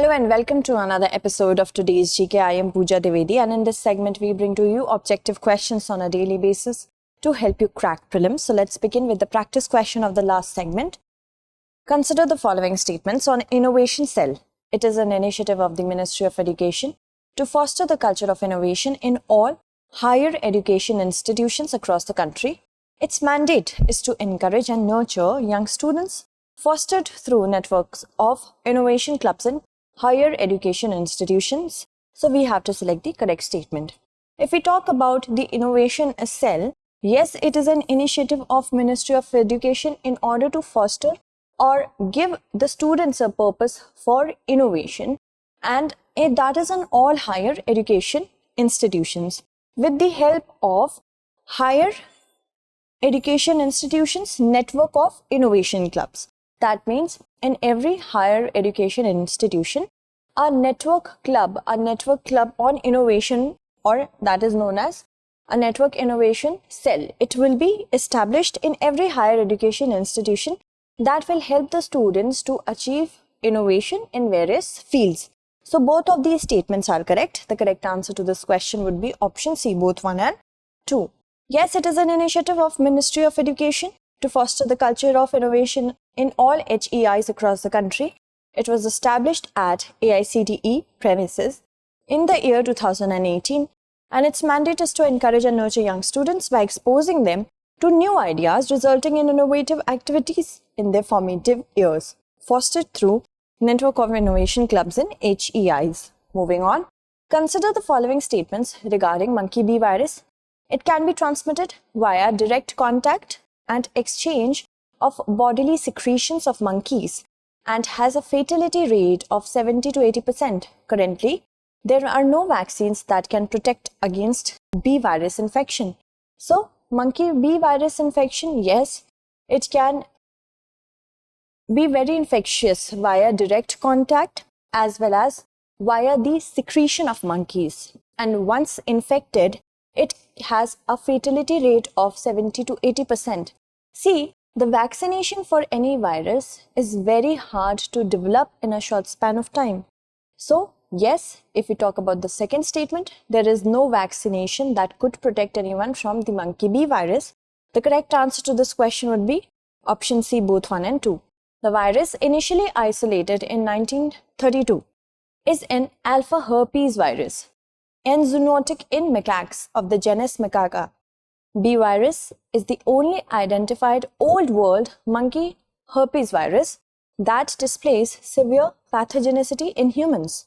Hello and welcome to another episode of today's GK. I am Pooja Devedi, and in this segment we bring to you objective questions on a daily basis to help you crack prelims. So let's begin with the practice question of the last segment. Consider the following statements on Innovation Cell. It is an initiative of the Ministry of Education to foster the culture of innovation in all higher education institutions across the country. Its mandate is to encourage and nurture young students, fostered through networks of innovation clubs in higher education institutions. So we have to select the correct statement. If we talk about the Innovation Cell, yes, it is an initiative of Ministry of Education in order to foster or give the students a purpose for innovation, and that is on all higher education institutions with the help of higher education institutions network of innovation clubs. That means in every higher education institution, a network club on innovation, or that is known as a network innovation cell. It will be established in every higher education institution that will help the students to achieve innovation in various fields. So both of these statements are correct. The correct answer to this question would be option C, both 1 and 2. Yes, it is an initiative of Ministry of Education to foster the culture of innovation in all HEIs across the country. It was established at AICTE premises in the year 2018, and its mandate is to encourage and nurture young students by exposing them to new ideas, resulting in innovative activities in their formative years, fostered through network of innovation clubs in HEIs. Moving on, consider the following statements regarding monkey bee virus. It can be transmitted via direct contact and exchange of bodily secretions of monkeys and has a fatality rate of 70 to 80%. Currently, there are no vaccines that can protect against bee virus infection. So, monkey bee virus infection, yes, it can be very infectious via direct contact as well as via the secretion of monkeys. And once infected, it has a fatality rate of 70 to 80%. See, the vaccination for any virus is very hard to develop in a short span of time. So, yes, if we talk about the second statement, there is no vaccination that could protect anyone from the monkey bee virus. The correct answer to this question would be option C, both 1 and 2. The virus, initially isolated in 1932, is an alpha herpes virus and zoonotic in macaques of the genus Macaca. B virus is the only identified old world monkey herpes virus that displays severe pathogenicity in humans.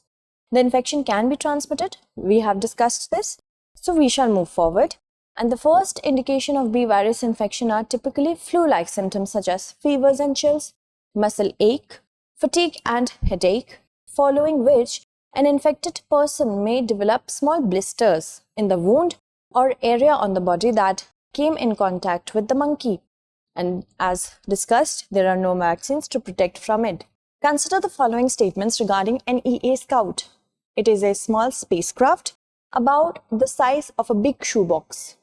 The infection can be transmitted. We have discussed this, so we shall move forward. And the first indication of B virus infection are typically flu-like symptoms such as fevers and chills, muscle ache, fatigue and headache, following which an infected person may develop small blisters in the wound or area on the body that came in contact with the monkey. And as discussed, there are no vaccines to protect from it. Consider the following statements regarding NEA Scout. It is a small spacecraft about the size of a big shoebox.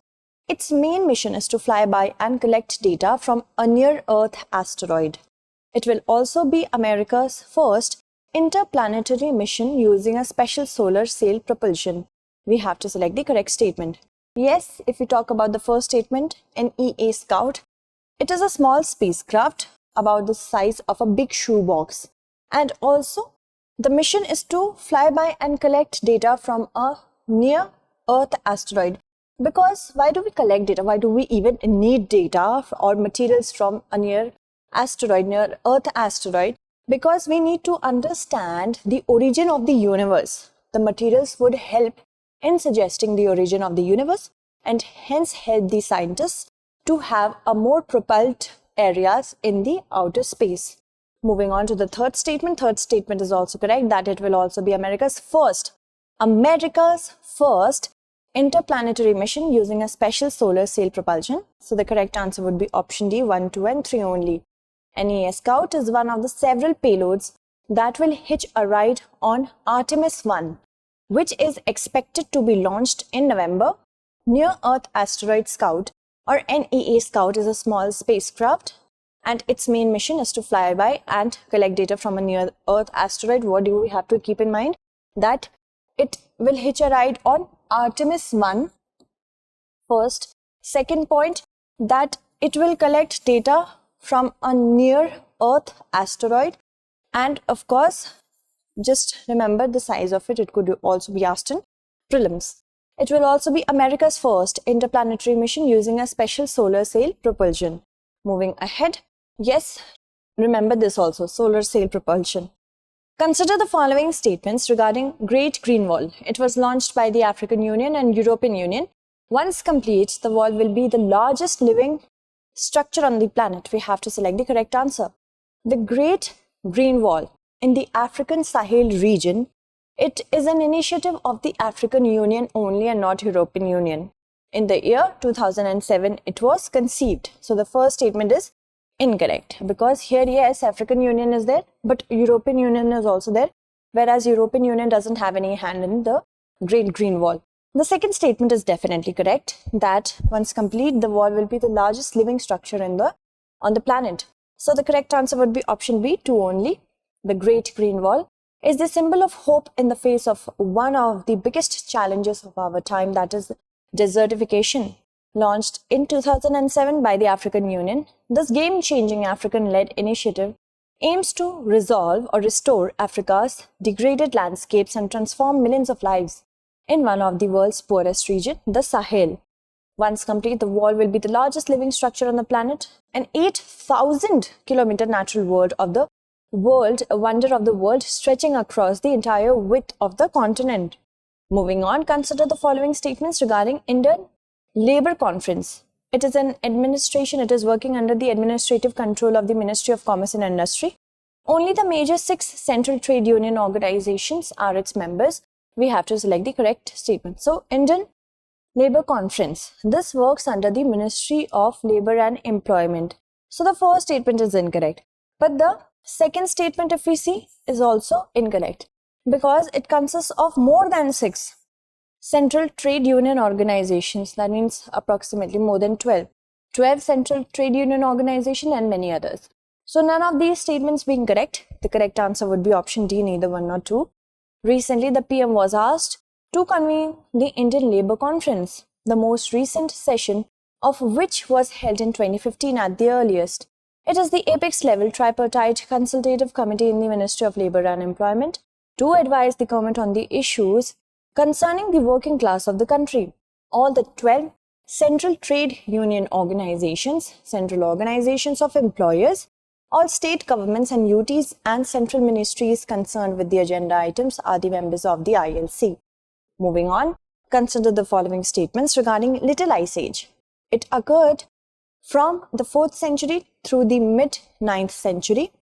Its main mission is to fly by and collect data from a near-Earth asteroid. It will also be America's first interplanetary mission using a special solar sail propulsion. We have to select the correct statement. Yes, if we talk about the first statement, NEA Scout, it is a small spacecraft about the size of a big shoebox. And also, the mission is to fly by and collect data from a near-Earth asteroid. Because why do we collect data? Why do we even need data or materials from a near-Earth asteroid? Because we need to understand the origin of the universe. The materials would help in suggesting the origin of the universe and hence help the scientists to have a more propelled areas in the outer space. Moving on to the third statement. Third statement is also correct that it will also be America's first interplanetary mission using a special solar sail propulsion. So the correct answer would be option D, 1, 2 and 3 only. NEA Scout is one of the several payloads that will hitch a ride on Artemis 1, which is expected to be launched in November. Near-Earth Asteroid Scout or NEA Scout is a small spacecraft and its main mission is to fly by and collect data from a near Earth asteroid. What do we have to keep in mind? That it will hitch a ride on Artemis 1 first. Second point, that it will collect data from a near Earth asteroid, and of course, just remember the size of it. It could also be asked in prelims. It will also be America's first interplanetary mission using a special solar sail propulsion. Moving ahead, yes, remember this also, solar sail propulsion. Consider the following statements regarding Great Green Wall. It was launched by the African Union and European Union. Once complete, the wall will be the largest living structure on the planet. We have to select the correct answer. The Great Green Wall in the African Sahel region, it is an initiative of the African Union only and not European Union. In the year 2007, it was conceived. So the first statement is incorrect, because here, yes, African Union is there, but European Union is also there, whereas European Union doesn't have any hand in the Great Green Wall. The second statement is definitely correct, that once complete, the wall will be the largest living structure on the planet. So the correct answer would be option B, 2 only. The Great Green Wall is the symbol of hope in the face of one of the biggest challenges of our time, that is desertification. Launched in 2007 by the African Union, this game-changing African-led initiative aims to resolve or restore Africa's degraded landscapes and transform millions of lives in one of the world's poorest region, the Sahel. Once complete, the wall will be the largest living structure on the planet, an 8,000-kilometer natural wonder of the world stretching across the entire width of the continent. Moving on, consider the following statements regarding Indian Labour Conference. It is an administration. It is working under the administrative control of the Ministry of Commerce and Industry. Only the major 6 central trade union organizations are its members. We have to select the correct statement. So, Indian Labour Conference. This works under the Ministry of Labour and Employment. So, the first statement is incorrect. But the second statement, if we see, is also incorrect, because it consists of more than 6 central trade union organizations. That means approximately more than 12 central trade union organizations and many others. So none of these statements being correct, the correct answer would be option D, neither 1 nor 2. Recently, the PM was asked to convene the Indian Labour Conference, the most recent session of which was held in 2015 at the earliest. It is the apex level tripartite consultative committee in the Ministry of Labour and Employment to advise the government on the issues concerning the working class of the country. All the 12 central trade union organizations, central organizations of employers, all state governments and UTs and central ministries concerned with the agenda items are the members of the ILC. Moving on, consider the following statements regarding Little Ice Age. It occurred from the 4th century through the mid-9th century.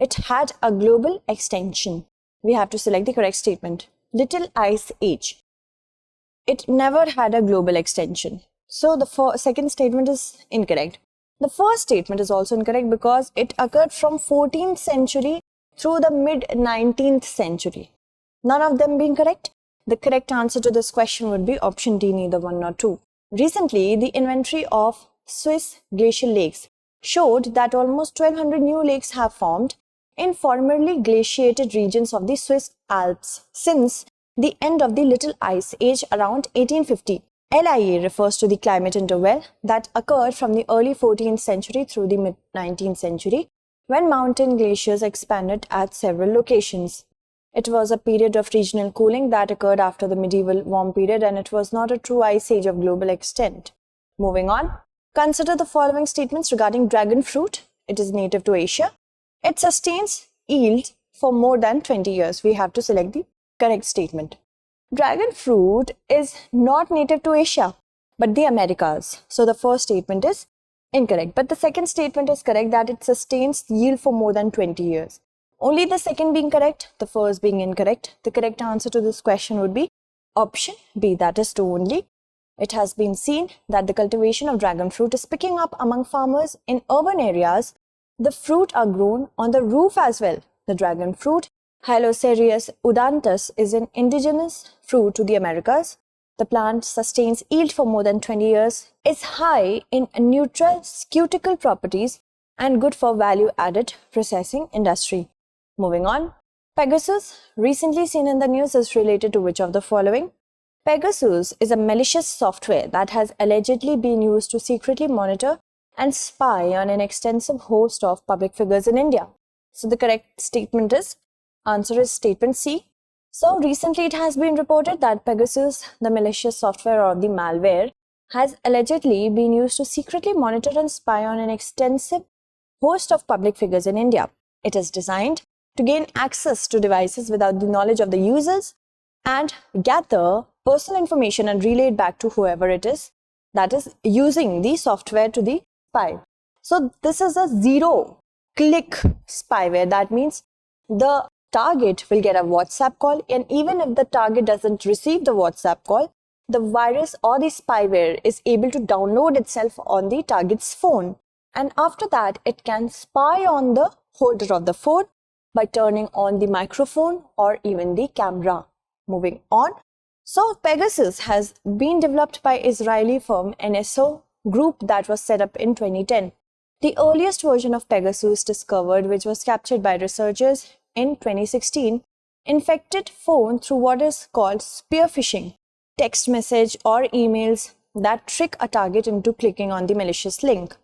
It had a global extension. We have to select the correct statement. Little Ice Age. It never had a global extension. So the second statement is incorrect. The first statement is also incorrect because it occurred from 14th century through the mid-19th century. None of them being correct. The correct answer to this question would be option D, neither 1 nor 2. Recently, the inventory of Swiss glacial lakes showed that almost 1200 new lakes have formed in formerly glaciated regions of the Swiss Alps since the end of the Little Ice Age around 1850. LIA refers to the climate interval that occurred from the early 14th century through the mid-19th century, when mountain glaciers expanded at several locations. It was a period of regional cooling that occurred after the medieval warm period, and it was not a true ice age of global extent. Moving on, consider the following statements regarding dragon fruit. It is native to Asia. It sustains yield for more than 20 years. We have to select the correct statement. Dragon fruit is not native to Asia, but the Americas. So the first statement is incorrect. But the second statement is correct, that it sustains yield for more than 20 years. Only the second being correct, the first being incorrect. The correct answer to this question would be option B, that is 2 only. It has been seen that the cultivation of dragon fruit is picking up among farmers in urban areas. The fruit are grown on the roof as well. The dragon fruit, Hylocereus udantus, is an indigenous fruit to the Americas. The plant sustains yield for more than 20 years, is high in nutraceutical properties, and good for value-added processing industry. Moving on, Pegasus, recently seen in the news, is related to which of the following? Pegasus is a malicious software that has allegedly been used to secretly monitor and spy on an extensive host of public figures in India. So the correct statement is, answer is statement C. So recently it has been reported that Pegasus, the malicious software or the malware, has allegedly been used to secretly monitor and spy on an extensive host of public figures in India. It is designed to gain access to devices without the knowledge of the users and gather personal information and relay it back to whoever it is that is using the software to the spy. So this is a zero-click spyware. That means the target will get a WhatsApp call, and even if the target doesn't receive the WhatsApp call, the virus or the spyware is able to download itself on the target's phone, and after that it can spy on the holder of the phone by turning on the microphone or even the camera. Moving on, so Pegasus has been developed by Israeli firm NSO Group that was set up in 2010. The earliest version of Pegasus discovered, which was captured by researchers in 2016, infected phone through what is called spear phishing, text message or emails that trick a target into clicking on the malicious link.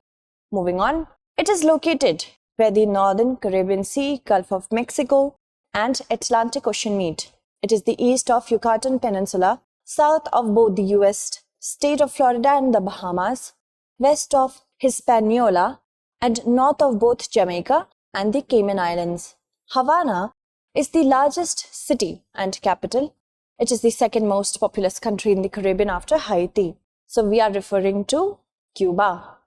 Moving on, it is located where the Northern Caribbean Sea, Gulf of Mexico, and Atlantic Ocean meet. It is the east of Yucatan Peninsula, south of both the US state of Florida and the Bahamas, west of Hispaniola, and north of both Jamaica and the Cayman Islands. Havana is the largest city and capital. It is the second most populous country in the Caribbean after Haiti. So we are referring to Cuba.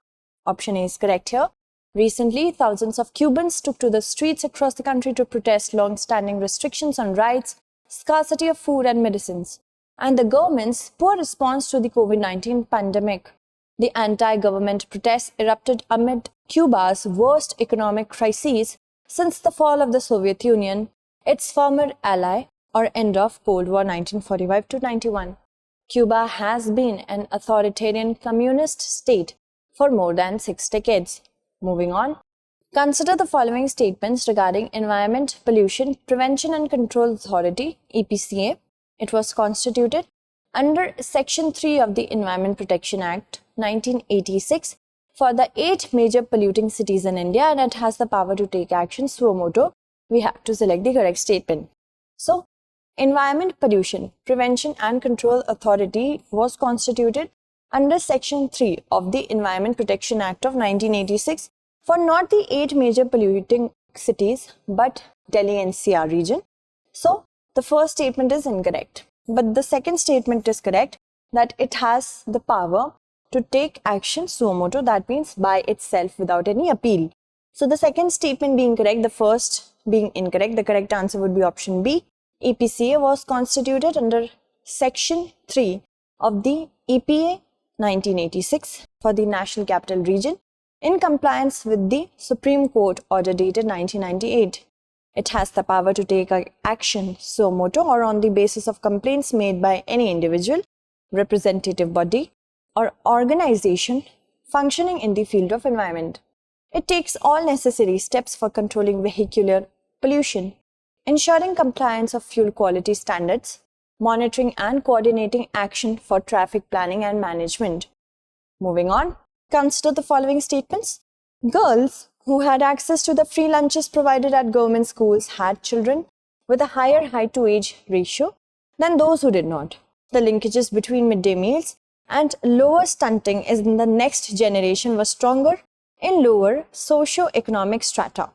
Option A is correct here. Recently, thousands of Cubans took to the streets across the country to protest long-standing restrictions on rights, scarcity of food and medicines, and the government's poor response to the COVID-19 pandemic. The anti-government protests erupted amid Cuba's worst economic crisis since the fall of the Soviet Union, its former ally, or end of Cold War 1945 to 91. Cuba has been an authoritarian communist state for more than 6 decades. Moving on, consider the following statements regarding Environment Pollution Prevention and Control Authority, EPCA. It was constituted under Section 3 of the Environment Protection Act 1986 for the 8 major polluting cities in India, and it has the power to take action suo motu. We have to select the correct statement. So, Environment Pollution Prevention and Control Authority was constituted under Section 3 of the Environment Protection Act of 1986 for not the 8 major polluting cities but Delhi NCR region. So, the first statement is incorrect. But the second statement is correct, that it has the power to take action suo motu, that means by itself without any appeal. So, the second statement being correct, the first being incorrect, the correct answer would be option B. EPCA was constituted under Section 3 of the EPA 1986 for the National Capital Region in compliance with the Supreme Court order dated 1998. It has the power to take action suo motu or on the basis of complaints made by any individual, representative body, or organization functioning in the field of environment. It takes all necessary steps for controlling vehicular pollution, ensuring compliance of fuel quality standards, monitoring and coordinating action for traffic planning and management. Moving on, consider the following statements. Girls who had access to the free lunches provided at government schools had children with a higher height to age ratio than those who did not. The linkages between midday meals and lower stunting in the next generation was stronger in lower socio-economic strata.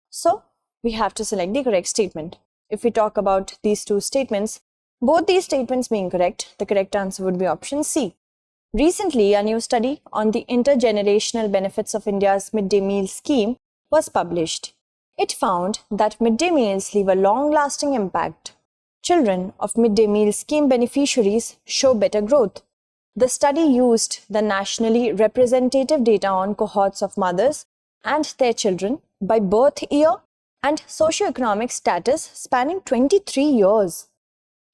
So, we have to select the correct statement. If we talk about these two statements, both these statements being correct, the correct answer would be option C. Recently, a new study on the intergenerational benefits of India's midday meal scheme was published. It found that midday meals leave a long-lasting impact. Children of midday meal scheme beneficiaries show better growth. The study used the nationally representative data on cohorts of mothers and their children by birth year and socioeconomic status spanning 23 years.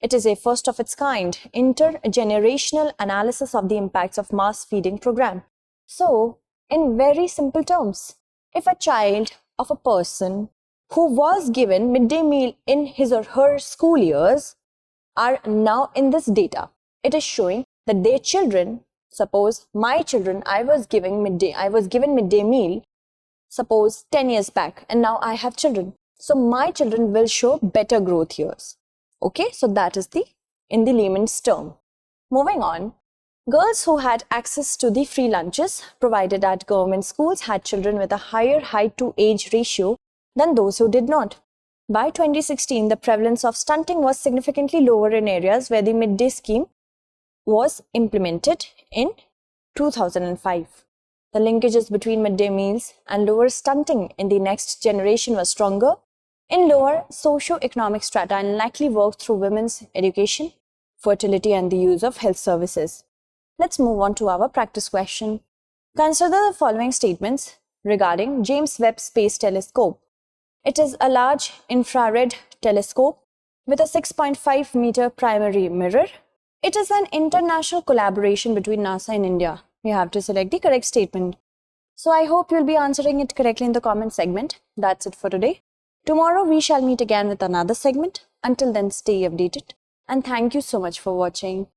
It is a first of its kind intergenerational analysis of the impacts of mass feeding program. So, in very simple terms, if a child of a person who was given midday meal in his or her school years are now in this data, it is showing that their children, suppose my children, I was given midday meal, suppose 10 years back, and now I have children. So my children will show better growth years. Okay, so that is in the layman's term. Moving on, girls who had access to the free lunches provided at government schools had children with a higher height to age ratio than those who did not. By 2016, the prevalence of stunting was significantly lower in areas where the midday scheme was implemented in 2005. The linkages between midday meals and lower stunting in the next generation were stronger in lower socio-economic strata and likely worked through women's education, fertility, and the use of health services. Let's move on to our practice question. Consider the following statements regarding James Webb Space Telescope. It is a large infrared telescope with a 6.5 meter primary mirror. It is an international collaboration between NASA and India. You have to select the correct statement. So I hope you'll be answering it correctly in the comment segment. That's it for today. Tomorrow we shall meet again with another segment. Until then, stay updated. And thank you so much for watching.